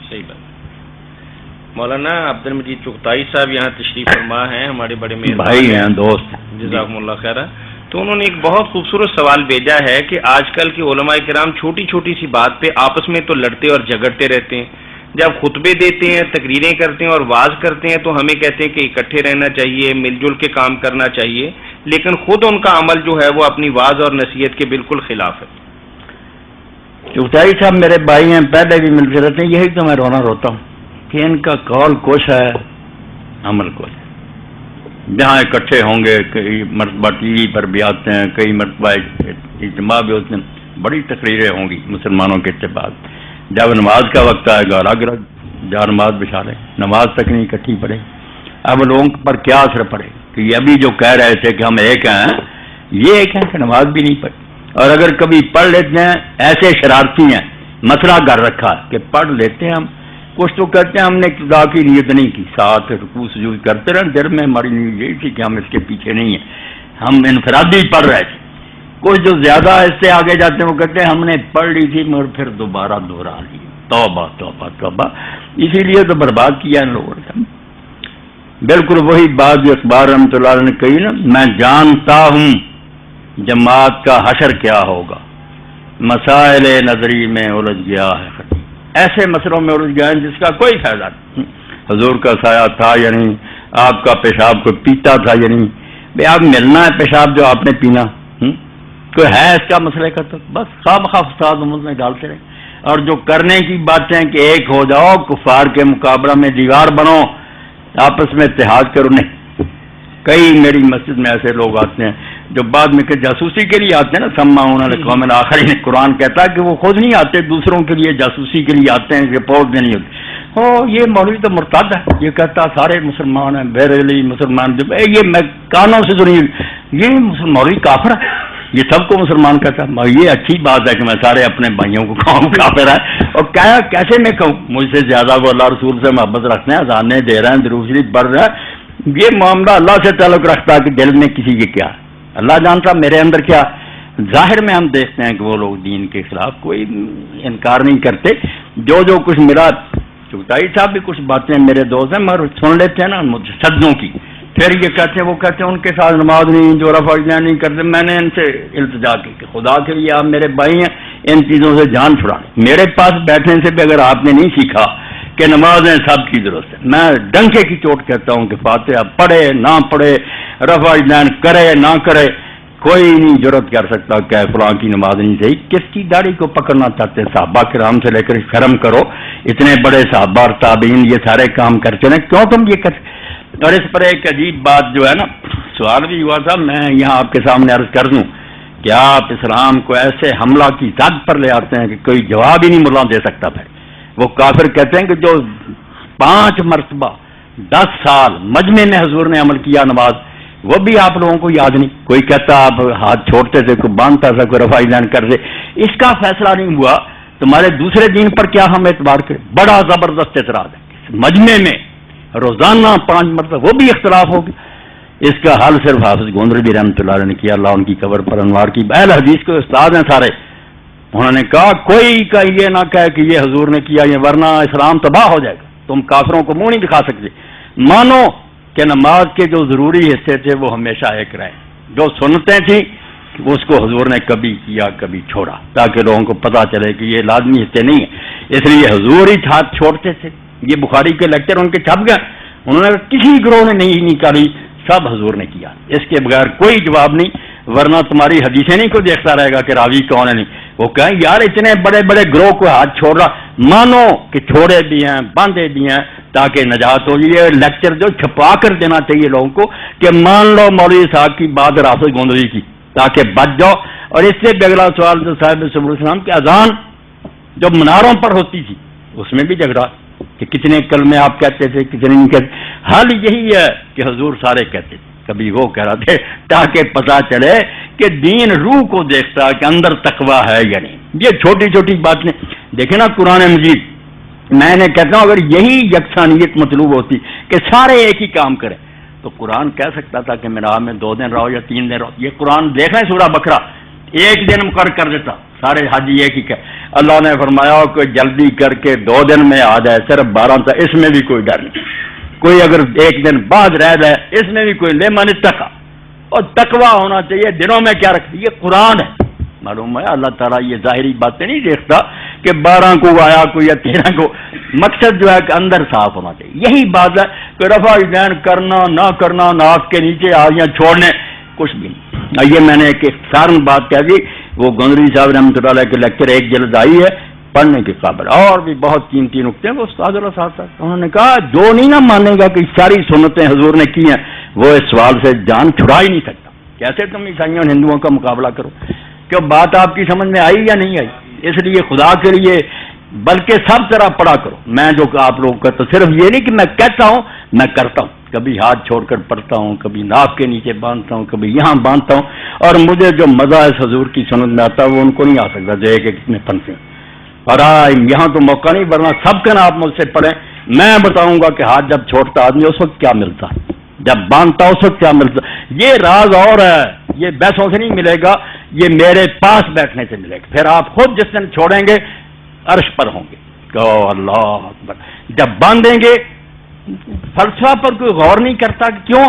صحیح بات. مولانا عبد المجید چغتائی صاحب یہاں تشریف فرما ہیں، ہمارے بڑے بھائی ہیں، دوست، جزاکم اللہ خیر. تو انہوں نے ایک بہت خوبصورت سوال بھیجا ہے کہ آج کل کے علماء کرام چھوٹی چھوٹی سی بات پہ آپس میں تو لڑتے اور جھگڑتے رہتے ہیں. جب خطبے دیتے ہیں، تقریریں کرتے ہیں اور واز کرتے ہیں تو ہمیں کہتے ہیں کہ اکٹھے رہنا چاہیے، مل جل کے کام کرنا چاہیے، لیکن خود ان کا عمل جو ہے وہ اپنی واز اور نصیحت کے بالکل خلاف ہے. چغتائی صاحب میرے بھائی ہیں، پہلے بھی ملتے رہتے ہیں، یہی تو میں روتا ہوں کہ ان کا قول کچھ ہے، عمل کچھ ہے. جہاں اکٹھے ہوں گے، کئی مرتبہ ٹی وی پر بھی آتے ہیں، کئی مرتبہ اجتماع بھی ہوتے ہیں، بڑی تقریریں ہوں گی مسلمانوں کے اتفاق. جب نماز کا وقت آئے گا الگ الگ جا نماز بچھا لیں، نماز تک نہیں اکٹھی پڑھے. اب لوگوں پر کیا اثر پڑے کہ یہ ابھی جو کہہ رہے تھے کہ ہم ایک ہیں، یہ ایک ہیں کہ نماز بھی نہیں پڑھی. اور اگر کبھی پڑھ لیتے ہیں، ایسے شرارتی ہیں، مسئلہ کر رکھا کہ پڑھ لیتے ہیں ہم، کچھ تو کہتے ہیں ہم نے ابتدا کی نیت نہیں کی، ساتھ رکوع سجود کرتے رہے، دل میں ہماری نیت یہی تھی کہ ہم اس کے پیچھے نہیں ہیں، ہم انفرادی پڑھ رہے تھے. کچھ جو زیادہ اس سے آگے جاتے ہیں وہ کہتے ہیں ہم نے پڑھ لی تھی مگر پھر دوبارہ دہرا لی. توبہ توبہ توبہ. اسی لیے تو برباد کیا ان لوگوں نے. بالکل وہی بات جو اخبار رحمۃ اللہ علیہ نے کہی نا، میں جانتا ہوں جماعت کا حشر کیا ہوگا، مسائل نظری میں الجھ گیا ہے. ایسے مسئلوں میں الجھ گئے ہیں جس کا کوئی فائدہ نہیں. حضور کا سایہ تھا یا نہیں، آپ کا پیشاب کو پیتا تھا یا نہیں، بھائی آپ ملنا ہے پیشاب جو آپ نے پینا، کوئی ہے اس کا مسئلے کا؟ تو بس خواب خواب فساد میں ڈالتے رہے. اور جو کرنے کی باتیں کہ ایک ہو جاؤ، کفار کے مقابلہ میں دیوار بنو، آپس میں اتحاد کرو، نہیں. کئی میری مسجد میں ایسے لوگ آتے ہیں جو بعد میں کہ جاسوسی کے لیے آتے ہیں نا، سمعون لقوم آخرین، قرآن کہتا ہے کہ وہ خود نہیں آتے، دوسروں کے لیے جاسوسی کے لیے آتے ہیں، رپورٹ دینی ہوتی. یہ مولوی تو مرتد ہے، یہ کہتا سارے مسلمان ہیں، بیریلی مسلمان، یہ میں کانوں سے سنی، یہ مولوی کافر ہے، یہ سب کو مسلمان کہتا ہے. یہ اچھی بات ہے کہ میں سارے اپنے بھائیوں کو کہوں کافر ہے، اور کیا کیسے میں کہوں؟ مجھ سے زیادہ وہ اللہ رسول سے محبت رکھتے ہیں، اذانیں دے رہے ہیں، درود شریف پڑھ رہے ہیں. یہ معاملہ اللہ سے تعلق رکھتا ہے کہ دل میں کسی کے کیا ہے، اللہ جانتا میرے اندر کیا. ظاہر میں ہم دیکھتے ہیں کہ وہ لوگ دین کے خلاف کوئی انکار نہیں کرتے. جو کچھ میرا چغتائی صاحب بھی کچھ باتیں میرے دوست ہیں مگر سن لیتے ہیں نا صدوں کی، پھر یہ کہتے ہیں وہ کہتے ہیں ان کے ساتھ نماز نہیں، جو رفع نہیں کرتے. میں نے ان سے التجا کی کہ خدا کے لیے آپ میرے بھائی ہیں، ان چیزوں سے جان چھڑائیں. میرے پاس بیٹھنے سے بھی اگر آپ نے نہیں سیکھا کہ نمازیں سب کی ضرورت ہے، میں ڈنکے کی چوٹ کہتا ہوں کہ فاتحہ پڑھے نہ پڑھے، رفع اجلان کرے نہ کرے، کوئی نہیں جرت کر سکتا کہ فلاں کی نماز نہیں صحیح. کس کی داڑھی کو پکڑنا چاہتے ہیں؟ صحابہ کرام سے لے کر شرم کرو، اتنے بڑے صحابہ اور تابعین یہ سارے کام کرتے ہیں، کیوں تم یہ کر؟ اور اس پر ایک عجیب بات جو ہے نا، سوال بھی ہوا تھا، میں یہاں آپ کے سامنے عرض کر دوں کہ آپ اسلام کو ایسے حملہ کی زد پر لے آتے ہیں کہ کوئی جواب ہی نہیں ملا دے سکتا. پھر وہ کافر کہتے ہیں کہ جو 5 مرتبہ 10 سال مجمع میں حضور نے عمل کیا نماز، وہ بھی آپ لوگوں کو یاد نہیں. کوئی کہتا آپ ہاتھ چھوڑتے تھے، کوئی باندھتا تھا، کوئی رفع اعلان کرتے. اس کا فیصلہ نہیں ہوا، تمہارے دوسرے دین پر کیا ہم اعتبار کریں؟ بڑا زبردست اعتراض ہے. مجمع میں روزانہ 5 مرتبہ، وہ بھی اختلاف ہوگی. اس کا حل صرف حافظ گوندربی رحمۃ اللہ علیہ نے کیا، اللہ ان کی قبر پر انوار کی. اہل حدیث کے استاد ہیں سارے، انہوں نے کہا کوئی کا یہ نہ کہے کہ یہ حضور نے کیا، یہ ورنہ اسلام تباہ ہو جائے گا. تم کافروں کو منہ نہیں دکھا سکتے. مانو کہ نماز کے جو ضروری حصے تھے وہ ہمیشہ ایک رہے، جو سنتیں تھیں اس کو حضور نے کبھی کیا کبھی چھوڑا، تاکہ لوگوں کو پتہ چلے کہ یہ لازمی حصے نہیں ہیں. اس لیے حضور ہی ہاتھ چھوڑتے تھے. یہ بخاری کے لیکچر ان کے چھپ گئے، انہوں نے کسی گروہ نے نہیں نکالی، سب حضور نے کیا. اس کے بغیر کوئی جواب نہیں، ورنہ تمہاری حدیثیں نہیں کوئی دیکھتا رہے گا کہ راوی کون ہے. نہیں، وہ کہیں یار اتنے بڑے بڑے گروہ کو ہاتھ چھوڑ رہا، مانو کہ چھوڑے بھی ہیں باندھے بھی ہیں تاکہ نجات ہو. یہ لیکچر جو چھپا کر دینا چاہیے لوگوں کو کہ مان لو مولوی صاحب کی بات حافظ گوندری کی، تاکہ بچ جاؤ. اور اس سے بھی اگلا سوال جو صاحب صبر السلام کی اذان جو مناروں پر ہوتی تھی اس میں بھی جھگڑا کہ کتنے کلمے آپ کہتے تھے کتنے نہیں کہتے. حال یہی ہے کہ حضور سارے کہتے تھے، کبھی وہ کہہ رہے تھے، تاکہ پتہ چلے کہ دین روح کو دیکھتا کہ اندر تقویٰ ہے یا نہیں. یہ چھوٹی چھوٹی باتیں دیکھیں نا قرآن مجید. میں نے کہتا ہوں اگر یہی یکسانیت مطلوب ہوتی کہ سارے ایک ہی کام کریں تو قرآن کہہ سکتا تھا کہ میرا میں 2 دن رہو یا 3 دن رہو. یہ قرآن دیکھ رہے ہیں سورہ بقرہ، 1 دن مقرر کر دیتا، سارے حاجی ایک ہی کہ اللہ نے فرمایا کہ جلدی کر کے 2 دن میں آ جائے، صرف 12 تھا، اس میں بھی کوئی ڈر نہیں. کوئی اگر 1 دن بعد رہ جائے اس میں بھی کوئی لیمن تقوی، اور تقوی ہونا چاہیے. دنوں میں کیا رکھتی یہ قرآن ہے. معلوم ہے اللہ تعالیٰ یہ ظاہری باتیں نہیں دیکھتا کہ 12 کو آیا کوئی یا 13 کو. مقصد جو ہے کہ اندر صاف ہونا چاہیے. یہی بات ہے کہ رفع یدین کرنا نہ کرنا، ناف کے نیچے آگیاں چھوڑنے، کچھ بھی نہیں. یہ میں نے ایک اختصاراً بات کہہ دی. وہ گندری صاحب رحمۃ اللہ علیہ کے لیکچر 1 جلد آئی ہے، پڑھنے کے قابل. اور بھی بہت قیمتی نقطے ہیں. وہ استاد اللہ صاحب انہوں نے کہا جو نہیں نہ مانے گا کہ ساری سنتیں حضور نے کی ہیں وہ اس سوال سے جان چھڑا ہی نہیں سکتا. کیسے تم عیسائیوں اور ہندوؤں کا مقابلہ کرو؟ کہ بات آپ کی سمجھ میں آئی یا نہیں آئی؟ اس لیے خدا کے لیے بلکہ سب طرح پڑھا کرو. میں جو کہ آپ لوگوں کا تو صرف یہ نہیں کہ میں کہتا ہوں، میں کرتا ہوں. کبھی ہاتھ چھوڑ کر پڑھتا ہوں، کبھی ناف کے نیچے باندھتا ہوں، کبھی یہاں باندھتا ہوں. اور مجھے جو مزہ اس حضور کی سنت میں آتا ہے وہ ان کو نہیں آ سکتا جو ایک ایک میں پھنسے. اور یہاں تو موقع نہیں، ورنہ سب کا نا آپ مجھ سے پڑھیں. میں بتاؤں گا کہ ہاتھ جب چھوڑتا آدمی اس وقت کیا ملتا، جب باندھتا اس وقت کیا ملتا. یہ راز اور ہے، یہ بیسوں سے نہیں ملے گا، یہ میرے پاس بیٹھنے سے ملے گا. پھر آپ خود جس دن چھوڑیں گے عرش پر ہوں گے. کہ اللہ اکبر. جب باندھیں گے فلسفہ پر کوئی غور نہیں کرتا کہ کیوں،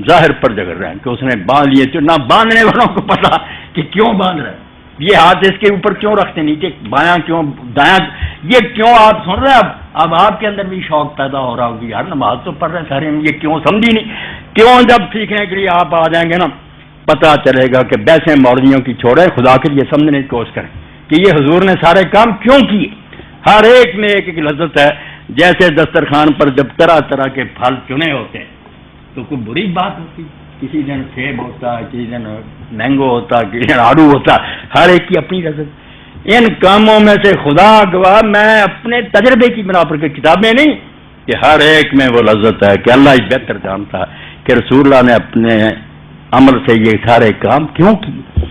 ظاہر پر جگڑ رہے ہیں کہ اس نے باندھ لیے. نہ باندھنے والوں کو پتا کہ کیوں باندھ رہے ہیں. یہ ہاتھ اس کے اوپر کیوں رکھتے نیچے، بایاں کیوں دایاں، یہ کیوں آپ سن رہے ہیں. اب آپ کے اندر بھی شوق پیدا ہو رہا ہوگی، یار نماز تو پڑھ رہے ہیں سارے، یہ کیوں سمجھی نہیں. کیوں جب سیکھنے کے لیے آپ آ جائیں گے نا پتا چلے گا کہ بیسیں مولویوں کی چھوڑیں، خدا کے لیے سمجھنے کی کوشش کریں کہ یہ حضور نے سارے کام کیوں کیے. ہر ایک میں ایک ایک لذت ہے. جیسے دسترخوان پر جب طرح طرح کے پھل چنے ہوتے ہیں تو کوئی بری بات ہوتی، کسی دن سیب ہوتا ہے، کسی دن مینگو ہوتا ہے، کسی دن آڑو ہوتا ہے، ہر ایک کی اپنی لذت. ان کاموں میں سے خدا گواہ میں اپنے تجربے کی بنا پر کتابیں نہیں کہ ہر ایک میں وہ لذت ہے کہ اللہ ہی بہتر جانتا ہے کہ رسول اللہ نے اپنے عمل سے یہ سارے کام کیوں کیے.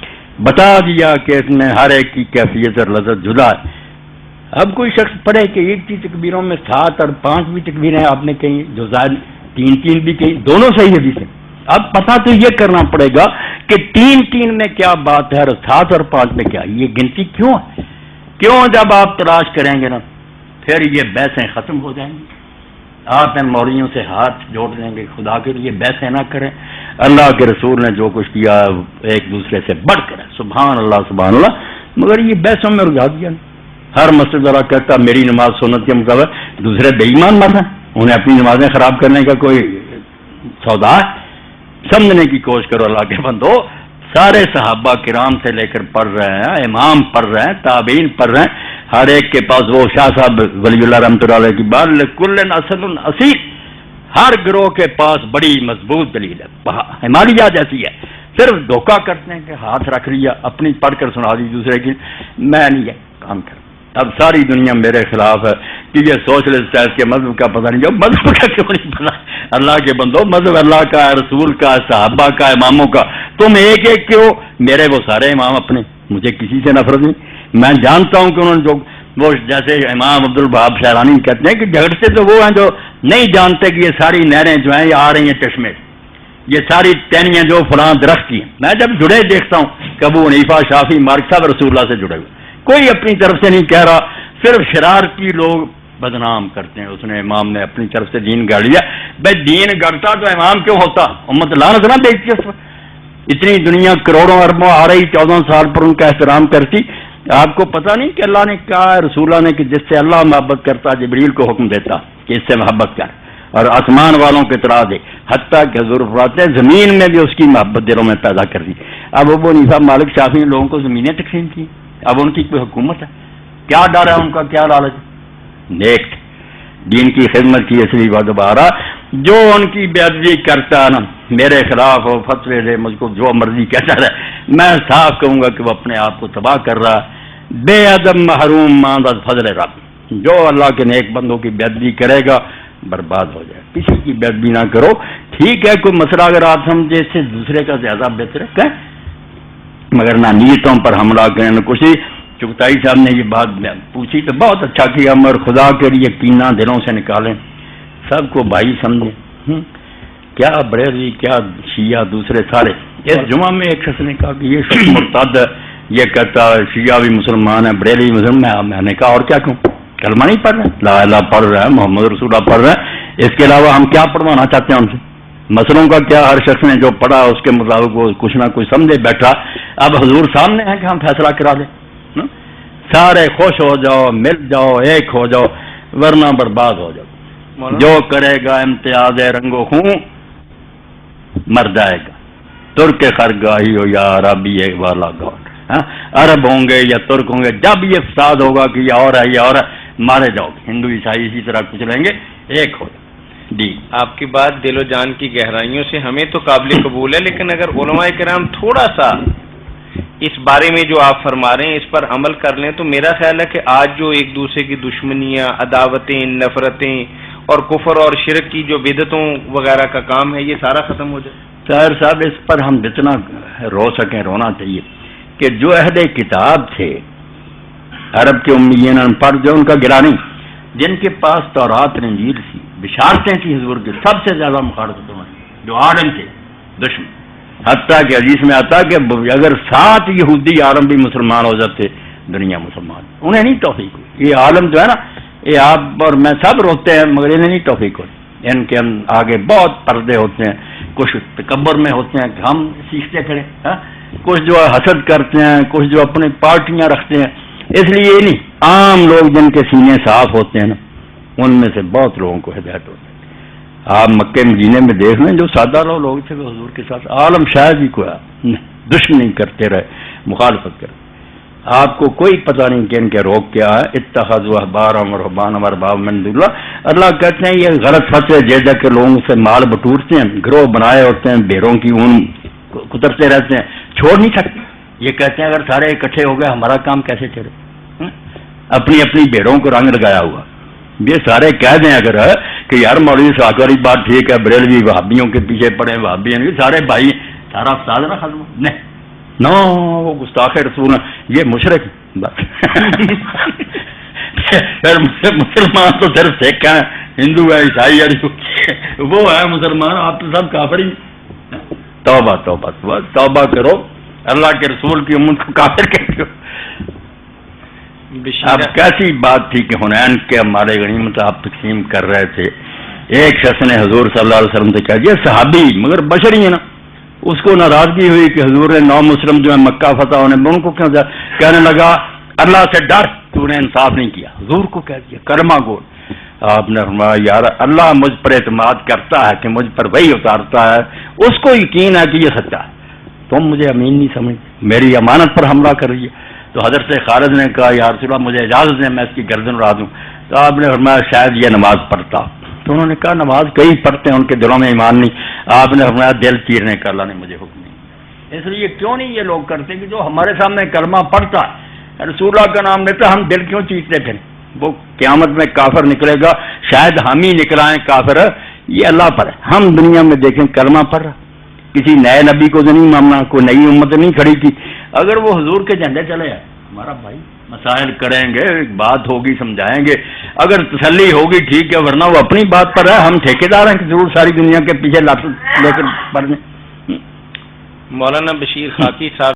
بتا دیا کہ اس میں ہر ایک کی کیفیت اور لذت جدا ہے. اب کوئی شخص پڑھے کہ ایک کی تکبیروں میں 7 اور 5 بھی تکبیریں آپ نے کہیں، جو زائد 3 بھی کہیں، دونوں صحیح حدیث ہیں. اب پتہ تو یہ کرنا پڑے گا کہ 3 میں کیا بات ہے اور 7 اور 5 میں کیا، یہ گنتی کیوں ہے. کیوں جب آپ تلاش کریں گے نا پھر یہ بحثیں ختم ہو جائیں گی. آپ ان مولویوں سے ہاتھ جوڑ لیں گے، خدا کے لیے بحثیں نہ کریں. اللہ کے رسول نے جو کچھ کیا ایک دوسرے سے بڑھ کر، سبحان اللہ سبحان اللہ. مگر یہ بحثوں میں رجھا دیا. ہر مسجد والا کہتا میری نماز سنت کے مطابق، دوسرے بے ایمان مت ہیں، انہیں اپنی نمازیں خراب کرنے کا کوئی سودا ہے. سمجھنے کی کوشش کرو اللہ کے بندو. سارے صحابہ کرام سے لے کر پڑھ رہے ہیں، امام پڑھ رہے ہیں، تابعین پڑھ رہے ہیں. ہر ایک کے پاس وہ شاہ صاحب ولی اللہ رحمۃ اللہ علیہ کی بات، لکل اصل اصیل، ہر گروہ کے پاس بڑی مضبوط دلیل ہے، ہمالیہ جیسی ہے. صرف دھوکہ کرتے ہیں کہ ہاتھ رکھ لیا، اپنی پڑھ کر سنا دی دوسرے کی. میں نہیں ہے کام کر. اب ساری دنیا میرے خلاف ہے کہ یہ سوشلسٹ ہے، اس کے مذہب کا پتہ نہیں. جو مذہب کا کیوں نہیں پتہ؟ اللہ کے بندو، مذہب اللہ کا ہے، رسول کا ہے، صحابہ کا، اماموں کا. تم ایک ایک کے ہو، میرے وہ سارے امام اپنے، مجھے کسی سے نفرت نہیں. میں جانتا ہوں کہ انہوں نے جو وہ جیسے امام عبدالوہاب شعرانی کہتے ہیں کہ جھگڑتے تو وہ ہیں جو نہیں جانتے کہ یہ ساری نہریں جو ہیں یہ آ رہی ہیں چشمے، یہ ساری ٹہنیاں جو فلاں درخت کی ہیں. میں جب جڑے دیکھتا ہوں کہ ابو حنیفہ، شافعی، مالک صاحب رسول اللہ سے جڑے ہوئے، کوئی اپنی طرف سے نہیں کہہ رہا. صرف شرارتی لوگ بدنام کرتے ہیں. اس نے امام نے اپنی طرف سے دین گاڑ لیا. بھائی دین گڑتا تو امام کیوں ہوتا؟ امت لعنت نہ دیکھتی اس پر. اتنی دنیا کروڑوں اربوں آ رہی، 14 سال پر ان کا احترام کرتی. آپ کو پتہ نہیں کہ اللہ نے کہا ہے رسول اللہ نے کہ جس سے اللہ محبت کرتا جبریل کو حکم دیتا کہ اس سے محبت کر اور آسمان والوں کو اطلاع دے، حتیٰ کہ حضور فرماتے ہیں زمین میں بھی اس کی محبت دلوں میں پیدا کر دی. اب ابو حنیفہ، مالک، شافعی لوگوں کو زمینیں تقسیم کی. اب ان کی کوئی حکومت ہے؟ کیا ڈر ہے ان کا؟ کیا لالچ؟ نیک دین کی خدمت کی. اس لیے دوبارہ جو ان کی بے ادبی کرتا ہے نا، میرے خلاف ہو، فتوے دے، مجھ کو جو مرضی کہتا رہے، میں صاف کہوں گا کہ وہ اپنے آپ کو تباہ کر رہا ہے. بے ادب محروم ماند از فضل رب. جو اللہ کے نیک بندوں کی بے ادبی کرے گا برباد ہو جائے. کسی کی بے ادبی نہ کرو. ٹھیک ہے کوئی مسئلہ اگر آپ سمجھے اس سے دوسرے کا زیادہ بہتر ہے کہ، مگر نہ نیتوں پر حملہ کریں نہ کچھ. چغتائی صاحب نے یہ بات پوچھی تو بہت اچھا کیا، مگر خدا کے لیے کینہ دلوں سے نکالیں، سب کو بھائی سمجھیں. کیا بریلوی، کیا شیعہ، دوسرے سارے. اس جمعہ میں ایک شخص نے کہا کہ یہ شخص مرتد ہے، یہ کہتا شیعہ بھی مسلمان ہے، بریلوی مسلمان. میں نے کہا اور کیا کہوں؟ کلمہ نہیں پڑھ رہے، لا الہ پڑھ رہا ہے، محمد رسول اللہ پڑھ رہا ہے، اس کے علاوہ ہم کیا پڑھوانا چاہتے ہیں ان سے؟ مسئلوں کا کیا؟ ہر شخص نے جو پڑھا اس کے مطابق وہ کچھ نہ کچھ سمجھے بیٹھا. اب حضور سامنے ہے کہ ہم فیصلہ کرا دیں. سارے خوش ہو جاؤ، مل جاؤ، ایک ہو جاؤ، ورنہ برباد ہو جاؤ. جو کرے گا امتیاز رنگ و خون مر جائے گا. ترک خرگاہی ہو یا عربی والا گاؤں، عرب ہوں گے یا ترک ہوں گے، جب یہ فساد ہوگا کہ یہ اور ہے یہ اور ہے، مارے جاؤ گے. ہندو عیسائی اسی طرح کچھ رہیں گے، ایک ہو جائے. جی آپ کی بات دل و جان کی گہرائیوں سے ہمیں تو قابل قبول ہے، لیکن اگر علماء کرام تھوڑا سا اس بارے میں جو آپ فرما رہے ہیں اس پر عمل کر لیں تو میرا خیال ہے کہ آج جو ایک دوسرے کی دشمنیاں، عداوتیں، نفرتیں اور کفر اور شرک کی جو بدعتوں وغیرہ کا کام ہے یہ سارا ختم ہو جائے. طاہر صاحب اس پر ہم جتنا رو سکیں رونا چاہیے کہ جو اہل کتاب تھے عرب کے امیین ان پڑھ جو ان کا گرا نہیں، جن کے پاس تورات انجیل تھی، بشارتیں تھیں حضور کی، سب سے زیادہ مخالفتوں میں جو عالم تھے دشمن. حتیٰ کہ حدیث میں آتا کہ اگر 7 یہودی عالم بھی مسلمان ہو جاتے دنیا مسلمان، انہیں نہیں توفیق ہوئی. یہ عالم جو ہے نا، یہ آپ اور میں سب روتے ہیں مگر انہیں نہیں توفیق ہوئی. ان کے آگے بہت پردے ہوتے ہیں، کچھ تکبر میں ہوتے ہیں کہ ہم سیکھتے کھڑے، کچھ جو حسد کرتے ہیں، کچھ جو اپنی پارٹیاں رکھتے ہیں. اس لیے یہ نہیں، عام لوگ جن کے سینے صاف ہوتے ہیں نا ان میں سے بہت لوگوں کو ہدایت ہوتی ہے. آپ مکے مدینے میں دیکھ لیں جو سادہ لوگ تھے وہ حضور کے ساتھ عالم شاید ہی کوئی دشمنی کرتے رہے، مخالفت کرتے. آپ کو کوئی پتہ نہیں کہ ان کے روگ کیا ہے. اتخذوا احبارهم ورهبانهم اربابا من دون اللہ. اللہ کہتے ہیں یہ غلط فتوے دے دے کے لوگوں سے مال بٹورتے ہیں، گروہ بنائے ہوتے ہیں، بھیڑوں کی اون کترتے رہتے ہیں، چھوڑ نہیں سکتے. یہ کہتے ہیں اگر سارے اکٹھے ہو گئے ہمارا کام کیسے چلے؟ اپنی اپنی بھیڑوں کو رنگ لگایا ہوا. یہ سارے کہہ دیں اگر کہ یار مولوی صاحب والی بات ٹھیک ہے، بریلوی وہابیوں کے پیچھے پڑے، وہابی سارے بھائی، سارا فساد نہ ختم. نہیں نو، وہ گستاخ رسول ہیں، یہ مشرک بس. مسلمان تو صرف سکھ ہیں، ہندو ہے، عیسائی ہے، وہ ہے مسلمان، آپ تو سب کافر ہی. توبہ توبہ توبہ کرو، اللہ کے رسول کی امت کو کافر کہتے ہو. اب کیسی بات تھی کہ حنین کے ہمارے غنیمت آپ تقسیم کر رہے تھے، ایک شخص نے حضور صلی اللہ علیہ وسلم سے کہا، یہ صحابی مگر بشری ہے نا، اس کو ناراضگی ہوئی کہ حضور نے 9 مسلم جو ہے مکہ فتح ہونے میں ان کو کیوں کہنے لگا اللہ سے ڈر، تو نے انصاف نہیں کیا. حضور کو کہہ دیا کرما گول. آپ نے فرمایا یار اللہ مجھ پر اعتماد کرتا ہے کہ مجھ پر وہی اتارتا ہے، اس کو یقین ہے کہ یہ سچا ہے، تم مجھے امین نہیں سمجھ، میری امانت پر حملہ کر رہی ہے. تو حضرت خالد نے کہا یا رسول اللہ مجھے اجازت دیں میں اس کی گردن اڑا دوں. تو آپ نے فرمایا شاید یہ نماز پڑھتا. تو انہوں نے کہا نماز کئی پڑھتے ہیں ان کے دلوں میں ایمان نہیں. آپ نے فرمایا دل چیرنے کا اللہ نے مجھے حکم نہیں. اس لیے کیوں نہیں یہ لوگ کرتے کہ جو ہمارے سامنے کلمہ پڑھتا ہے، رسول اللہ کا نام لیتا، ہم دل کیوں چیرتے پھر؟ وہ قیامت میں کافر نکلے گا، شاید ہم ہی نکلائیں کافر، یہ اللہ پر ہے. ہم دنیا میں دیکھیں کلمہ پڑھ رہا، کسی نئے نبی کو تو نہیں ماننا، کوئی نئی امت نہیں کھڑی کی. اگر وہ حضور کے جھنڈے چلے ہیں ہمارا بھائی، مسائل کریں گے، بات ہوگی سمجھائیں گے، اگر تسلی ہوگی ٹھیک ہے، ورنہ وہ اپنی بات پر ہے. ہم ٹھیکیدار ہیں کہ ضرور ساری دنیا کے پیچھے لے کر پڑھ دیں. مولانا بشیر خاکی صاحب